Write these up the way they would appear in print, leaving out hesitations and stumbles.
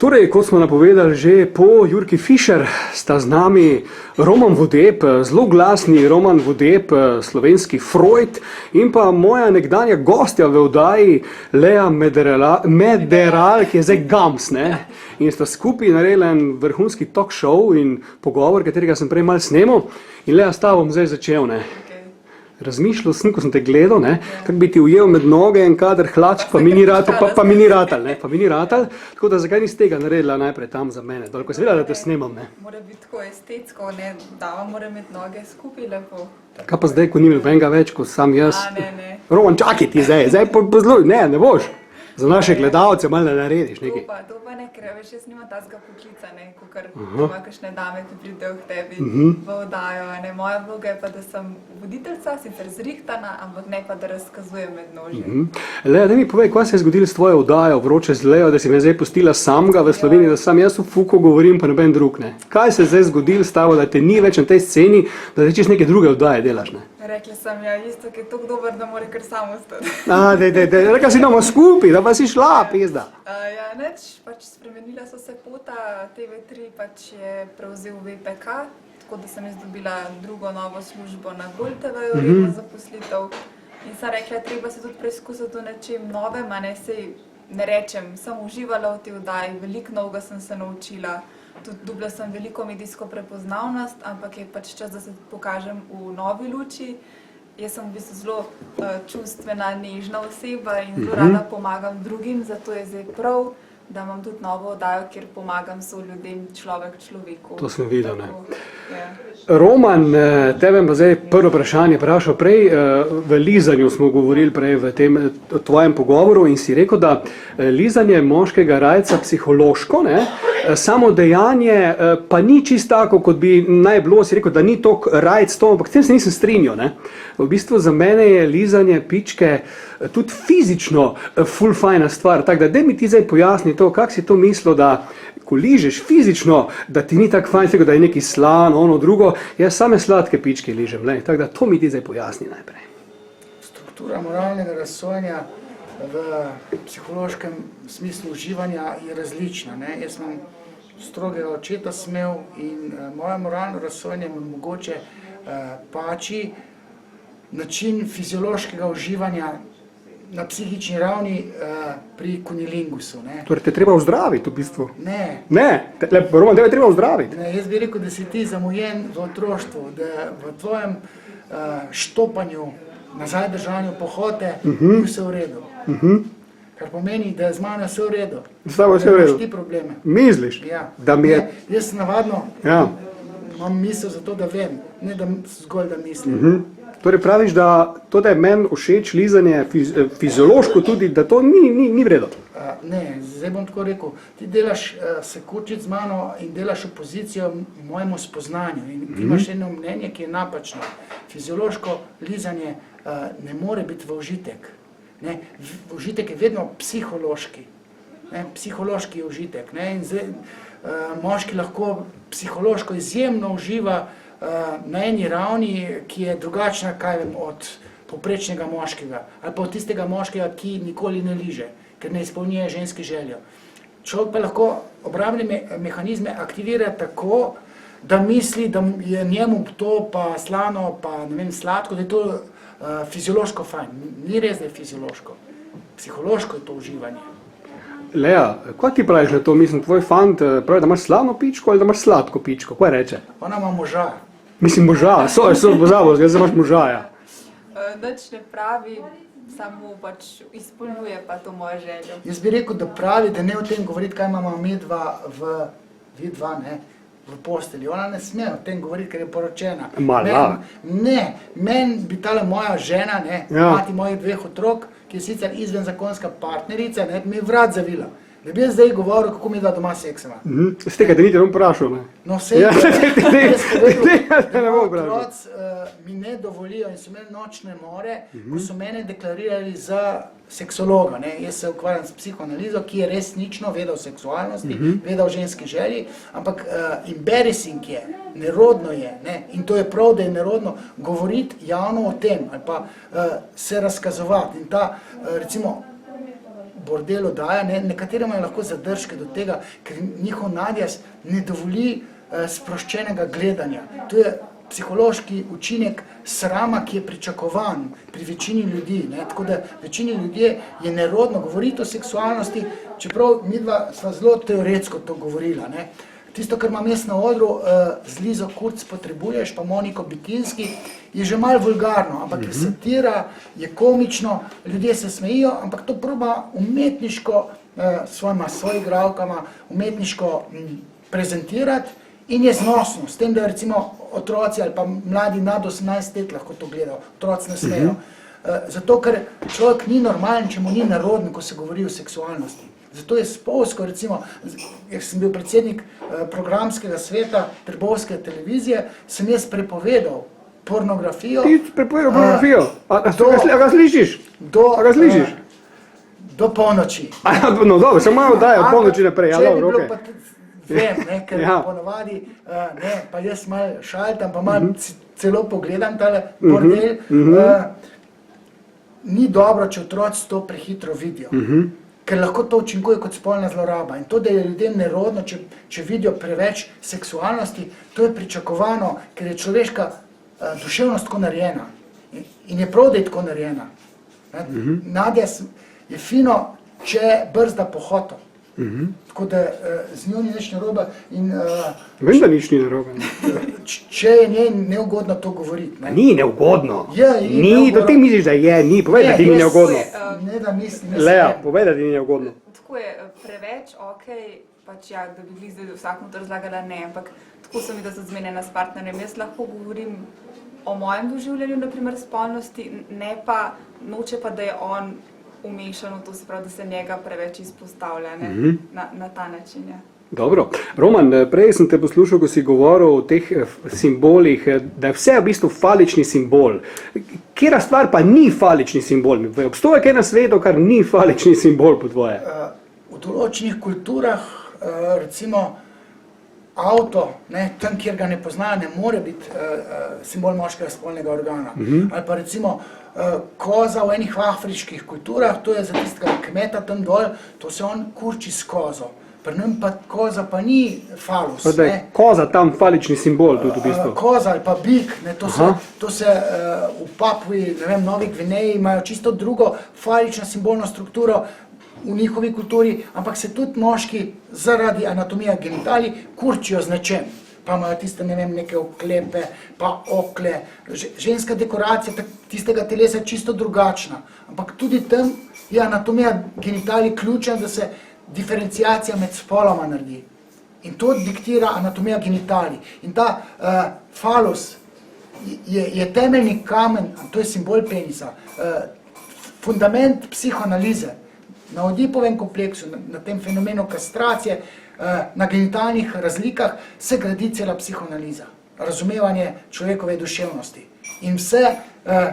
Torej, kot smo napovedali že po Jurki Fišer, sta z nami Roman Vodeb, zelo glasni Roman Vodeb, slovenski Freud, in pa moja nekdanja gostja v oddaji Lea Mederal, ki je zdaj Gams, ne? In sta skupaj naredila en vrhunski talk show in pogovor, katerega sem prej malo snemal. In Lea, s tabo bom zdaj začel, ne? Razmišljal sem, ko sem te gledal, kako bi ti ujel med noge en kader hlačk, pa mi ni ratal, tako da zakaj nisi tega naredila najprej tam za mene, ko sem vedela, da te snemam, ne? Mora biti tako estetsko, ne, dava mora imeti noge skupaj lepo. Kaj pa zdaj, ko ni nobenega več, ko sam jaz? Ne. Roman, čakaj ti zdaj pozluj, ne boš. Za naše gledalce malo narediš nekaj. To pa ne, ker veš, jaz nimam tazga poklica, ne, kakor ima kakšne dame, ki pridejo k tebi v oddajo, ne. Moja vloga je pa, da sem voditeljca, sicer zrihtana, ampak ne pa, da razkazujem med noži. Lea, daj mi povej, kaj se je zgodilo s tvojo oddajo Vroče z Leo, da si me zdaj pustila samega v Sloveniji, da sam jaz v fuku govorim, pa noben drug, ne. Kaj se je zdaj zgodilo s tabo, da te ni več na tej sceni, da zdaj čez neke druge oddaje delaš, ne? Rekla sem, ja, isto, ki je tako dober, da mora kar samo ostati. Rekla si doma skupaj, da pa si šla, pizda. Ja, neč, pač spremenila so se pota, TV3 pač je prevzel VPK, tako da sem dobila drugo novo službo na Gol TV-ju, redno zaposlitev. In sem rekla, treba se tudi preizkusiti v nečem novem, a ne sej ne rečem, sem uživala v tej oddaji, veliko novega sem se naučila. Tudi dobila sem veliko medijsko prepoznavnost, ampak je pač čas, da se pokažem v novi luči. Jaz sem v bistvu zelo čustvena, nežna oseba in zelo rada pomagam drugim, zato je zdaj prav, da imam tudi novo oddajo, kjer pomagam soljudem, človek človeku. To sem videl, ne. Roman, tebe pa zdaj prvo vprašanje vprašal prej, v lizanju smo govorili prej v tem tvojem pogovoru in si rekel, da lizanje moškega rajca psihološko, ne, samo dejanje pa ni čisto tako, kot bi naj bilo, si rekel, da ni toliko rajc to, ampak s tem se nisem strinjal, ne. V bistvu za mene je lizanje pičke tudi fizično ful fajna stvar, tako da daj mi ti zdaj pojasni to, kako si to mislil, da ko ližeš fizično, da ti ni tako fajn, da je neki slan, ono drugo, jaz same sladke pičke ližem, tako da to mi ti zdaj pojasni najprej. Struktura moralnega razsojanja v psihološkem smislu uživanja je različna, ne. Jaz sem strogega očeta smel in moje moralno razsojanje mi mogoče pači način fiziološkega uživanja na psihični ravni pri kunilingusu, ne. Torej te treba ozdraviti v bistvu? Ne. Ne, Roman, tebe treba ozdraviti. Ne, jaz bi rekel, da si ti zamujen v otroštvu, da v tvojem štopanju, nazaj držanju pohote, ni vse v redu. Kar pomeni, da je z mano vse v redu. S tabo je vse v redu? Da imaš ti probleme. Misliš? Ja. Da mi je... Jaz navadno imam misel za to, da vem, ne da zgolj da mislim. Torej praviš, da to, da je meni všeč lizanje fiziološko tudi, da to ni v redu? Ne, zdaj bom tako rekel, ti delaš se kurčiti z mano in delaš opozicijo mojemu spoznanju in ti imaš eno mnenje, ki je napačno. Fiziološko lizanje ne more biti v užitek. Ne, užitek je vedno psihološki. Ne, psihološki užitek. Ne, in zdaj, moški lahko psihološko izjemno uživa na eni ravni, ki je drugačna, kaj vem, od povprečnega moškega ali pa od tistega moškega, ki nikoli ne liže, ker ne izpolnjuje ženske željo. Človek pa lahko obrambne mehanizme aktivira tako, da misli, da je njemu to pa slano, pa ne vem, sladko, da je to fiziološko fajn. Ni res, da je fiziološko. Psihološko je to uživanje. Lea, kaj ti praviš na to? Mislim, tvoj fant pravi, da imaš slano pičko ali da imaš sladko pičko? Kaj reče? Ona ima moža. Mislim, moža, so pozabo, zdaj imaš moža, ja. Nič ne pravi, samo pač izpolnjuje pa to mojo željo. Jaz bi rekel, da pravi, da ne o tem govoriti, kaj imamo mi dva v postelji. Ona ne sme o tem govoriti, ker je poročena. Ne, meni bi tale moja žena, mati mojih 2 otrok, ki je sicer izvenzakonska partnerica, mi je vrat zavila. Da bi jaz zdaj govoril, kako mi dva doma seksava. Z tega, da niti ne bom vprašal, ne? No, sej, otroci mi ne dovolijo in so imeli nočne more, ko so mene deklarirali za seksologa. Jaz se ukvarjam s psihoanalizo, ki je resnično veda o seksualnosti, veda o ženski želji, ampak embarrassing je, nerodno je, in to je prav, da je nerodno govoriti javno o tem ali pa se razkazovati. In ta, recimo, bordel oddaja, nekaterim imajo lahko zadržke do tega, ker njihov nadjaz ne dovoli sproščenega gledanja. To je psihološki učinek srama, ki je pričakovan pri večini ljudi. Ne? Tako da večini ljudje je nerodno govoriti o seksualnosti, čeprav midva sva zelo teoretsko to govorila. Ne? Tisto, kar imam jaz na odru, z Lizo Kurz potrebuješ, pa Moniko Bitinski, je že malo vulgarno, ampak je satira, je komično, ljudje se smejijo, ampak to proba umetniško svojima soigralkama umetniško prezentirati in je znosno, s tem, da recimo otroci ali pa mladi nad 18 let lahko to gledajo, otroci ne smejo. Zato, ker človek ni normalen, če mu ni narodno, ko se govori o seksualnosti. Zato je spolsko, recimo, jaz sem bil predsednik programskega sveta Trbovske televizije, sem jaz prepovedal pornografijo. Ti prepovedal pornografijo? A ga slišiš? A ga slišiš? Do polnoči. No dobro, se malo daje od polnoči naprej. Če bi bilo pa vem, ker ponovadi, pa jaz malo šaltam, pa malo celo pogledam tale bordel, ni dobro, če otroci to prehitro vidijo. Ker lahko to učinkuje kot spolna zloraba. In to, da je ljudem nerodno, če vidijo preveč seksualnosti, to je pričakovano, ker je človeška duševnost tako narejena. In je prav, da je tako narejena. Nadja je fino, če brzda pohoto. Tako da z njo ni nič narobe. Vem, da nič ni narobe. Če je njej neugodno to govoriti. Ni neugodno. Ni, to ti misliš, da je, ni. Povej, da ti ni neugodno. Ne, da mislim. Lea, povej, da ti ni neugodno. Tako je, preveč, pač ja, da bi zdaj vsakmu to razlagala, ne, ampak tako sem videla zmenjena s partnerjem. Jaz lahko govorim o mojem doživljanju, naprimer spolnosti, ne pa, noče pa, da je on umešan v to, se pravi, da se njega preveč izpostavlja, ne, na ta način, ja. Dobro. Roman, prej sem te poslušal, ko si govoril o teh simbolih, da je vse v bistvu falični simbol. Kjera stvar pa ni falični simbol? Obstoje kaj na svetu, kar ni falični simbol po tvoje? V določenih kulturah, recimo avto, tam, kjer ga ne poznajo, ne more biti simbol moškega spolnega organa. Ali pa recimo koza v enih afriških kulturah, to je za tistega kmeta tam dol, to se on kurči s kozo. Pri nam pa koza pa ni falus. Koza tam falični simbol tudi v bistvu. Koza ali pa bik, to se v Papui, Novi Gvineji imajo čisto drugo falično simbolno strukturo v njihovi kulturi, ampak se tudi moški zaradi anatomije genitalij kurčijo z nečem. Pa imajo tiste, neke oklepe, pa okle. Ženska dekoracija tistega telesa je čisto drugačna. Ampak tudi tam je anatomija genitalij ključna, da se diferenciacija med spoloma naredi. In to diktira anatomija genitalij. In ta falus je temeljni kamen, to je simbol penisa, fundament psihoanalize. Na Odipovem kompleksu, na tem fenomenu kastracije, na genitalnih razlikah se gradi cela psihoanaliza, razumevanje človekove duševnosti. In vse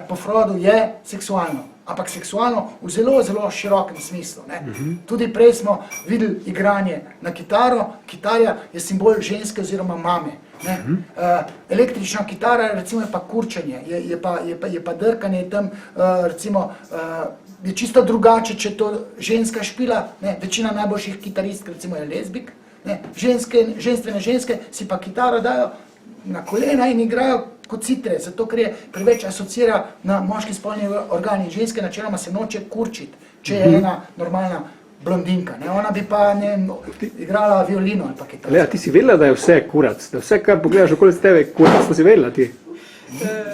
po Freudu je seksualno, ampak seksualno v zelo, zelo širokem smislu. Tudi prej smo videli igranje na kitaro, kitarja je simbol ženske oziroma mame. Električna kitara recimo je pa kurčenje, je pa drkanje tam recimo je čisto drugače, če to ženska špila, večina najboljših kitaristk recimo je lezbik, ženstvene ženske si pa kitaro dajo na kolena in igrajo kot citre, zato ker je preveč asocira na moški spolni organ in ženske načeloma se noče kurčiti, če je ena normalna blondinka. Ona bi pa igrala violino ali pa kitaro. Lea, ti si vedela, da je vse kurac, da vse, kar pogledaš okoli s tebe, je kurac, to si vedela ti?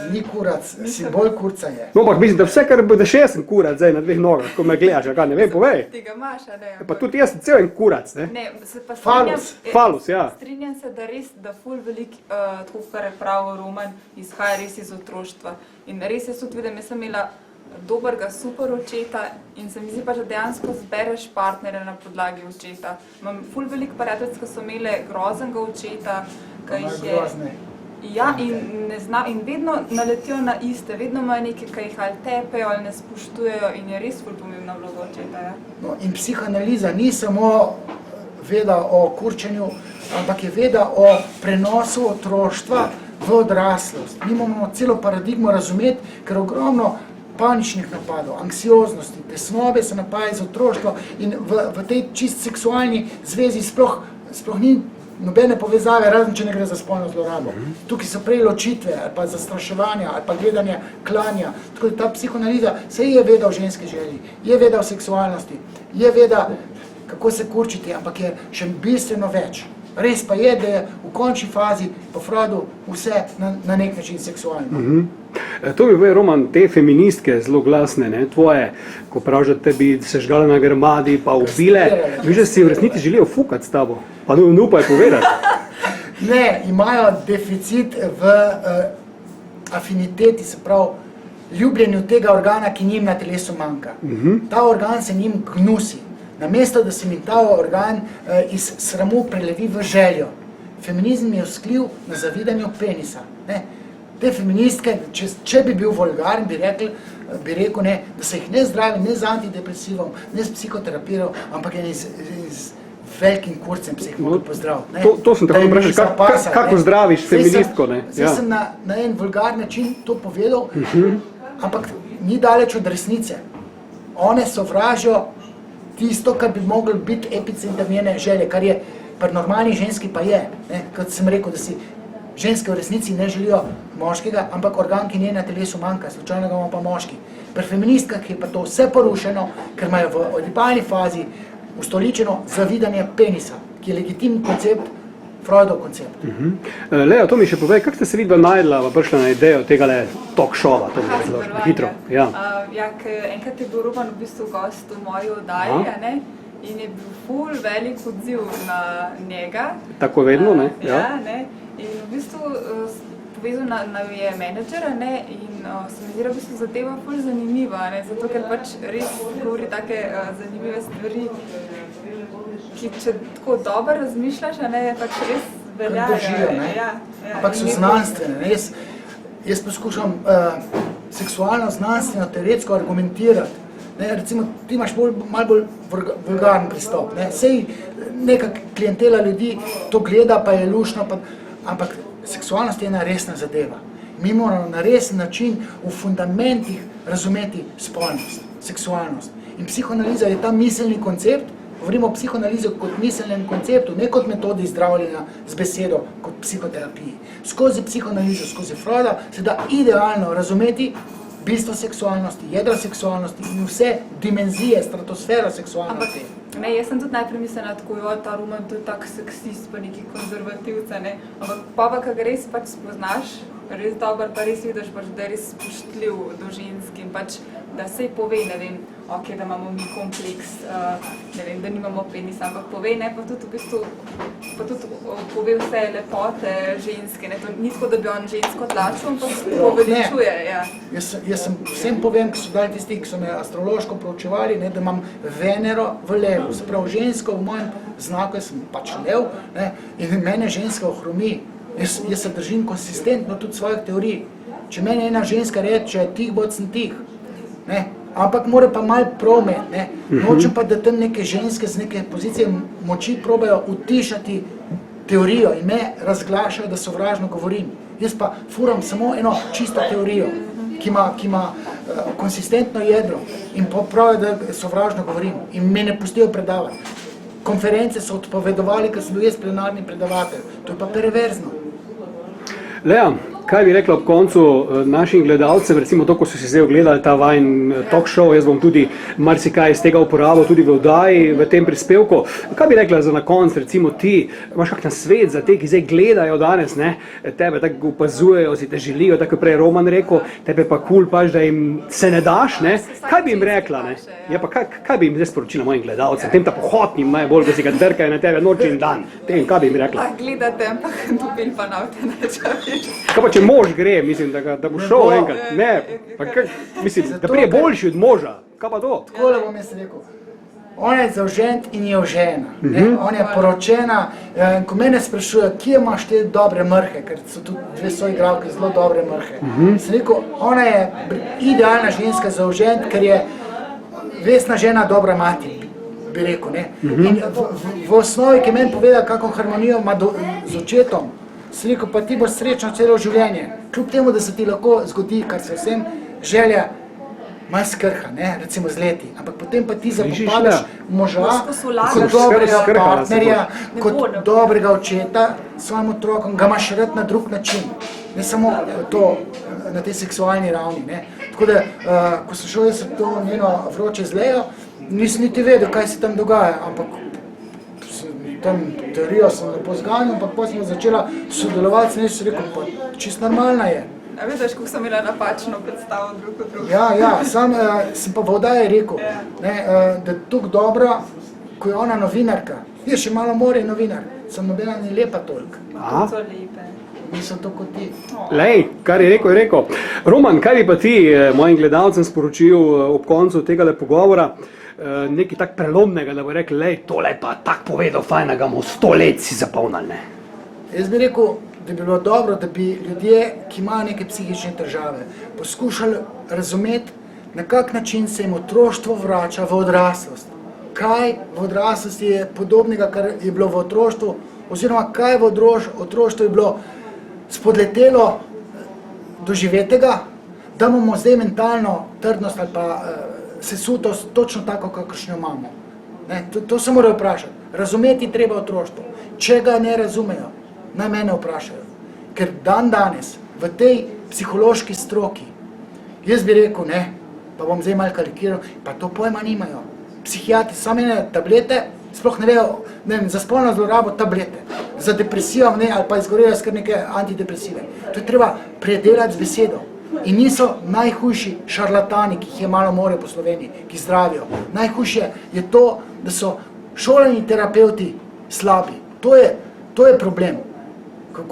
Ni kurac, simbol kurca je. No, ampak mislim, da vse, kar bo, da še jaz sem kurac zdaj na dveh nogah, ko me gledaš, kaj ne vem, povej. Ti ga imaš, a ne? Pa tudi jaz sem cel en kurac, ne? Ne, se pa Falus, ja. Strinjam se, da res, da ful veliko, tako kar je prav Roman, izhaja res iz otroštva. In res jaz tudi vidim, jaz sem imela dobrega, super očeta in se mi zdi pa, da dejansko zbereš partnerja na podlagi očeta. Imam ful veliko prijateljic, ki so imele groznega očeta, ki jih je... Ja, in vedno naletijo na iste, vedno imajo nekaj, ki jih ali tepejo ali ne spoštujejo in je res ful pomembna vloga očeta. Ja. No, in psihoanaliza ni samo veda o kurčenju, ampak je veda o prenosu otroštva v odraslost. Mi moramo celo paradigmo razumeti, ker ogromno paničnih napadov, anksioznosti, tesnobe se napaja z otroštvo in v tej čist seksualni zvezi sploh ni nobene povezave, razen če ne gre za spolno zlorabo. Tukaj so prej ločitve, ali pa zastraševanja, ali pa gledanje klanja. Tako da ta psihoanaliza se je veda o ženski želji, je veda o seksualnosti, je veda, kako se kurčiti, ampak je še bistveno več. Res pa je, da je v končni fazi po Freudu vse na nek način seksualno. To mi je, Roman, te feministke zelo glasne, ne, tvoje, ko praviš, da bi se žgale na grmadi, pa ubile, vi že si v resnici želijo fukati s tabo, pa ne upaj povedati. Ne, imajo deficit v afiniteti, se pravi, ljubljenju tega organa, ki njim na telesu manjka. Ta organ se njim gnusi. Namesto, da se mi ta organ iz sramu prelevi v željo. Feminizem je vzklil na zavidanju penisa. Ne? Te feministke, če bi bil vulgaren, bi rekel, ne, da se jih ne zdravi, ne z antidepresivom, ne s psihoterapijo, ampak z velikim kurcem se jih mogo pozdraviti. To sem tako vprašal, kako zdraviš feministko? Zdaj sem na en vulgar način to povedal, ampak ni daleč od resnice. One sovražijo tisto, kar bi moglo biti epicenter njene želje, kar je pri normalni ženski pa je. Kot sem rekel, da si ženske v resnici ne želijo moškega, ampak organ, ki njej na telesu manjka, slučajno ga ima pa moški. Pri feministkah je pa to vse porušeno, ker imajo v odipalni fazi ustoličeno zavidanje penisa, ki je legitimen koncept, Freudov koncept. Lea, to mi še povej, kako ste se vidva najdla, prišla na idejo tega talk showa, to mi zelo hitro. Enkrat je bil Roman v bistvu gost v moji oddaji, in je bil ful velik odziv na njega. Tako vedno, ne? Ja, ne. In v bistvu povezal na je menedžera, ne, in se mi zdi, v bistvu zadeva ful zanimiva, ne, zato ker pač res govori take zanimive stvari, ki če tako dobro razmišljaš, ne, pač res veljajo. Držijo, ne? Ampak so znanstvene. Jaz poskušam seksualno, znanstveno, teoretsko argumentirati. Ne, recimo, ti imaš malo bolj vulgaren pristop. Ne. Sej neka klientela ljudi to gleda, pa je lušno, ampak seksualnost je ena resna zadeva. Mi moramo na resen način v fundamentih razumeti spolnost, seksualnost. In psihoanaliza je ta miselni koncept, govorimo o psihoanalizi kot miselnem konceptu, ne kot metodi zdravljenja z besedo, kot psihoterapiji. Skozi psihoanalizo, skozi Freuda se da idealno razumeti bistvo seksualnosti, jedro seksualnosti in vse dimenzije, stratosfera seksualnosti. Ne, jaz sem tudi najprej mislila tako, ta Roman to je tak seksist, pa neki konzervativca, ne. Ampak pa, ko ga res pač spoznaš, res dober, pa res vidiš, da je res spoštljiv do žensk in pač, da sej pove, ne vem, ok, da imamo mi kompleks, ne vem, da nimamo penisa, ampak pove, ne, pa tudi v bistvu, pa tudi pove vse lepote ženske, ne, to ni tako, da bi on žensko tlačil, ampak poveličuje, ja. Jaz sem vsem povem, ki so dali tisti, ki so me astrološko proučevali, ne, da imam Venero v levu, se pravi žensko v mojem znaku, jaz sem pač lev, ne, in mene ženska ohromi. Jaz se držim konsistentno tudi svojih teorij. Če mene ena ženska reče, tih bod sem tih, ne, ampak mora pa malo promet, ne. Nočem pa, da tam neke ženske z neke pozicije moči probajo utišati teorijo in me razglašajo, da sovražno govorim. Jaz pa furam samo eno čisto teorijo, ki ima konsistentno jedro in pravijo, da sovražno govorim in me ne pustijo predavati. Konference so odpovedovali, ker sem bil jaz plenarni predavatelj. To je pa perverzno. Lea, kaj bi rekla ob koncu našim gledalcem, recimo to, ko so si zdaj ogledali ta vajin talk show, jaz bom tudi marsikaj iz tega uporabil tudi v oddaji, v tem prispevku. Kaj bi rekla za na konc, recimo ti, imaš kak nasvet za te, ki zdaj gledajo danes, ne, tebe tako opazujejo, si te želijo, tako je prej Roman rekel, tebe pa kul pač, da jim se ne daš, ne, kaj bi jim rekla, ne, ja pa kaj bi jim zdaj sporočila mojim gledalcem, tem ta pohotnim najbolj, ko si ga drkajo na tebe noč in dan, tem, kaj bi jim rekla? Gledate, ampak dobil pa navte nečavi. Kaj pa, če mož gre, mislim, da bo šel enkrat, ne, pa mislim, da prije boljši od moža, kaj pa to? Takole bom jaz rekel, ona je zaužent in je ožena, ona je poročena, in ko mene sprašuje, kje imaš te dobre mrhe, ker so tudi dve soigralke zelo dobre mrhe, sem rekel, ona je idealna ženska zaužent, ker je vesna žena dobra mati, bi rekel, ne, in v osnovi, ki meni poveda, kako harmonijo ima z očetom, sem rekel, pa ti boš srečna celo življenje, kljub temu, da se ti lahko zgodi, kar se vsem želja malo skrha, ne, recimo z leti, ampak potem pa ti Slišiš, zapopadaš Lea? moža Poskus vlagati. kot dobrega Skrhala se partnerja, Ne kot bo, ne bo. dobrega očeta svojim otrokom, ga imaš rad na drug način, ne samo to na tej seksualni ravni. Ne. Tako da, ko sem šel jaz v to njeno vroče z Leo, nisem niti vedel, kaj se tam dogaja, ampak tam teorijo sem lepo zganjal, ampak potem smo začela sodelovati, sem rekel, pa čisto normalna je. A vidiš, kako sem imela napačno predstavo drug od drugega. Ja, sam sem pa v oddaji rekel, ne, da je tako dobra, ko je ona novinarka. Je še malo more novinar, sem nobena ni lepa toliko. Aha. So lepe. Nisem to kot ti. Lej, kar je rekel. Roman, kaj bi pa ti mojim gledalcem sporočil ob koncu tega pogovora? Nekaj tak prelomnega, da bo rekel, lej, tole pa tak povedal, fajn, da ga bomo 100 let si zapolnili, ne? Jaz bi rekel, da bi bilo dobro, da bi ljudje, ki imajo neke psihične težave, poskušali razumeti, na kak način se jim otroštvo vrača v odraslost. Kaj v odraslosti je podobnega, kar je bilo v otroštvu, oziroma kaj v otroštvu je bilo spodletelo doživetega, da imamo zdaj mentalno trdnost ali pa sesutost točno tako, kakršno imamo. Ne, to se morajo vprašati. Razumeti treba otroštvo. Če ga ne razumejo, naj mene vprašajo. Ker dan danes v tej psihološki stroki, jaz bi rekel, ne, pa bom zdaj malo karikiral, pa to pojma nimajo. Psihiatri samo ene tablete, sploh ne vejo, ne vem, za spolno zlorabo tablete, za depresijo, ne, ali pa izgorejo skar neke antidepresive. To je treba predelati z besedo. In niso najhujši šarlatani, ki jih je malo more po Sloveniji, ki zdravijo. Najhujše je to, da so šolani terapevti slabi. To je problem.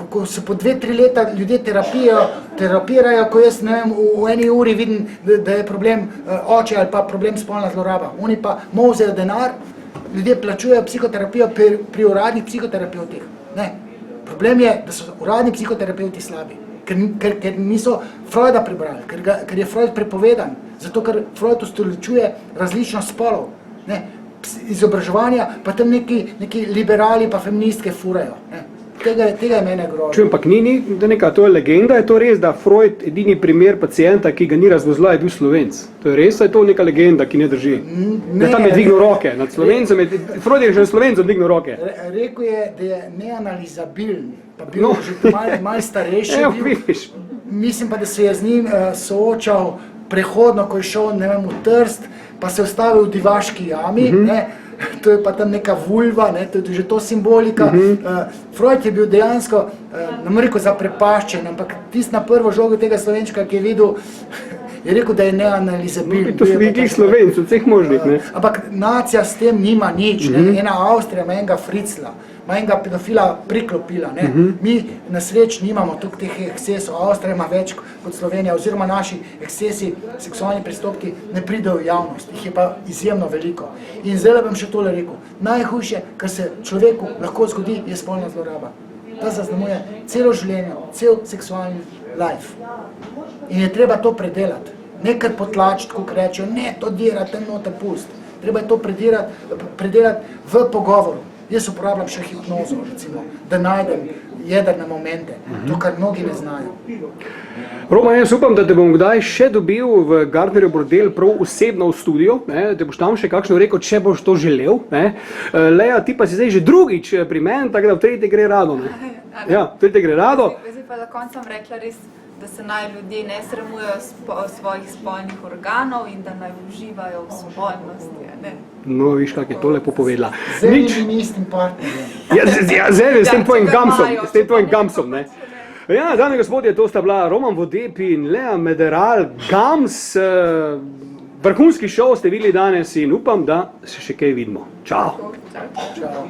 Ko se po 2-3 leta ljudje terapirajo, ko jaz ne vem, v eni uri vidim, da je problem oče ali pa problem spolna zloraba. Oni pa mozejo denar, ljudje plačujejo psihoterapijo pri uradnih psihoterapevtih. Ne. Problem je, da so uradni psihoterapevti slabi. Ker niso Freuda prebrali, ker je Freud prepovedan, zato ker Freud ustoličuje različnost spolov. Ne. Izobraževanja pa tam neki liberali pa feministke furajo. Ne. Tega je mene grozno. Čujem, ampak ni, to je legenda, je to res, da Freud edini primer pacienta, ki ga ni razvozla, je bil Slovenc? To je res, ali je to neka legenda, ki ne drži? Ne, da tam je dvignil roke, nad Slovencem, Freud je že Slovencem dvignil roke. Rekel je, da je neanalizabilen, pa bil že malo starejši. Vidiš. Mislim pa, da se je z njim soočal prehodno, ko je šel, ne vem, v Trst, pa se je ustavil v Divaški jami, ne. To je pa tam neka vulva, ne, to je že to simbolika. Freud je bil dejansko, ne bom rekel zaprepaščen, ampak tisti na prvo žogo tega Slovenčka, ki je videl, je rekel, da je neanalizabilen. To so bili Slovenci, od vseh možnih, ne? Ampak nacija s tem nima nič, ne. Ena Avstrija ima enega fricla, ima enega pedofila priklopila, ne. Mi na sreč nimamo tukaj teh ekscesov, Avstrija ima več kot Slovenija, oziroma naši ekscesi, seksualni pristopki ne pridejo v javnost, jih je pa izjemno veliko. In zdaj bom še tole rekel, najhujše, kar se človeku lahko zgodi, je spolna zloraba. Ta zaznamuje celo življenje, cel seksualni life. In je treba to predelati. Ne kar potlačiti, ko rečejo, ne, to dira, tam noter pust. Treba je to predelati v pogovoru. Jaz uporabljam še hipnozo, recimo, da najdem jedrne momente, to, kar mnogi ne znajo. Roman, jaz upam, da te bom kdaj še dobil v Gardnerjev bordel prav osebno v studio, ne, da boš tam še kakšno rekel, če boš to želel. Ne. Lea, ti pa si zdaj že drugič pri meni, tako da v tretje gre rado. Ne. Ja, v tretje gre rado. Zdaj pa za konec sem rekla res, da se naj ljudje ne sramujejo svojih spolnih organov in da naj uživajo v spolnosti. Ne. No, viš, kak je to lepo povedala. Zdaj mi istim partnerjem. Ja, zdaj s tem tvojim gamsom, ne. Ja, dame in gospodje, to sta bila Roman Vodeb in Lea Mederal, Gams, vrhunski šov ste videli danes in upam, da se še kaj vidimo. Čau! Čau.